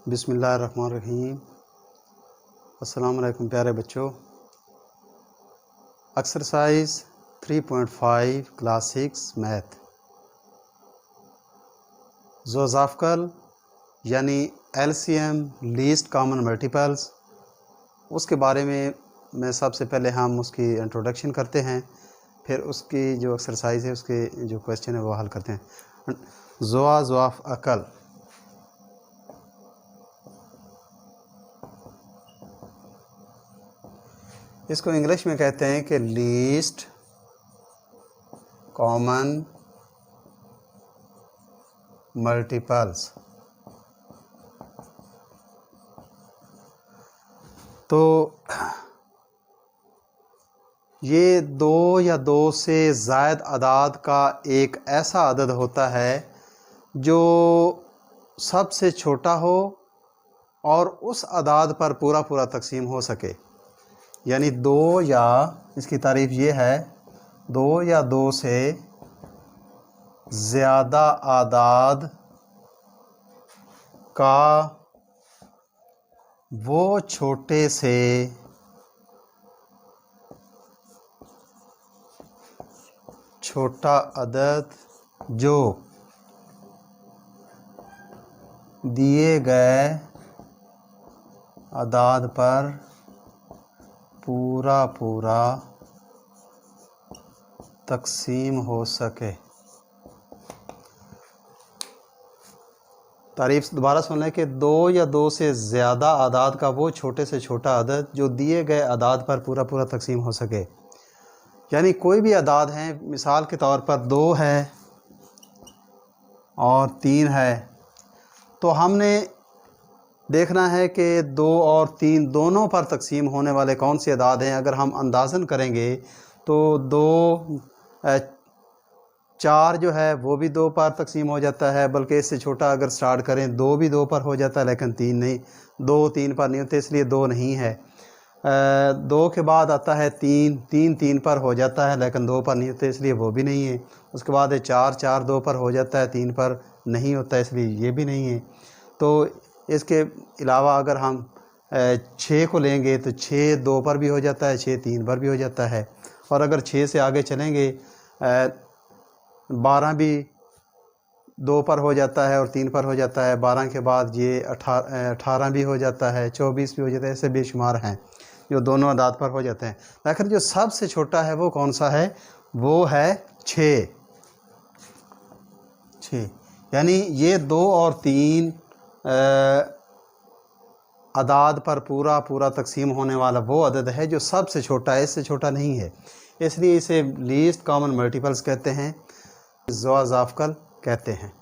बिस्मिल्लाहिर्रहमानिर्रहीम। अस्सलाम वालेकुम प्यारे बच्चों। Exercise 3.5 class 6 math. ज़ोज़ाफ़कल यानी एलसीएम लीस्ट कॉमन मल्टीपल्स, उसके बारे में मैं सबसे पहले हम उसकी इंट्रोडक्शन करते हैं, फिर उसकी जो एक्सरसाइज है उसके जो क्वेश्चन है वो हल करते हैं। ज़ोज़ाफ़कल इसको इंग्लिश में कहते हैं कि लीस्ट कॉमन मल्टीपल्स। तो ये दो या दो से ज़ायद अदाद का एक ऐसा अदद होता है जो सबसे छोटा हो और उस अदाद पर पूरा पूरा तकसीम हो सके। यानी दो या, इसकी तारीफ़ ये है, दो या दो से ज़्यादा आदाद का वो छोटे से छोटा अदद जो दिए गए अदाद पर पूरा पूरा तकसीम हो सके। तारीफ दोबारा सुन लें कि दो या दो से ज़्यादा आदाद का वो छोटे से छोटा अदद जो दिए गए अदाद पर पूरा पूरा तकसीम हो सके। यानी कोई भी अदाद है, मिसाल के तौर पर 2 है और 3 है, तो हमने देखना है कि 2 और 3 दोनों पर तकसीम होने वाले कौन से अदाद हैं। अगर हम अंदाज़न करेंगे तो 4 जो है वो भी 2 पर तकसीम हो जाता है, बल्कि इससे छोटा अगर स्टार्ट करें 2 भी 2 पर हो जाता है, लेकिन 3 नहीं, 2 3 पर नहीं होते, इसलिए 2 नहीं है। 2 के बाद आता है 3 पर हो जाता है, लेकिन 2 पर नहीं होते, इसलिए वो भी नहीं है। उसके बाद है 4 2 पर हो जाता है, 3 पर नहीं होता, इसलिए ये भी नहीं है। तो इसके अलावा अगर हम 6 को लेंगे तो 6 2 पर भी हो जाता है, 6 3 पर भी हो जाता है। और अगर 6 से आगे चलेंगे 12 भी 2 पर हो जाता है और 3 पर हो जाता है। 12 के बाद ये 18 भी हो जाता है, 24 भी हो जाता है। ऐसे बेशुमार हैं जो दोनों अदाद पर हो जाते हैं। लेकिन जो सबसे छोटा है वो कौन सा है? वो है 6। यानी ये 2 और 3 अदाद पर पूरा पूरा तकसीम होने वाला वो अदद है जो सबसे छोटा है, इससे छोटा नहीं है, इसलिए इसे लीस्ट कॉमन मल्टीपल्स कहते हैं, ज़ोज़ाफ़कल कहते हैं।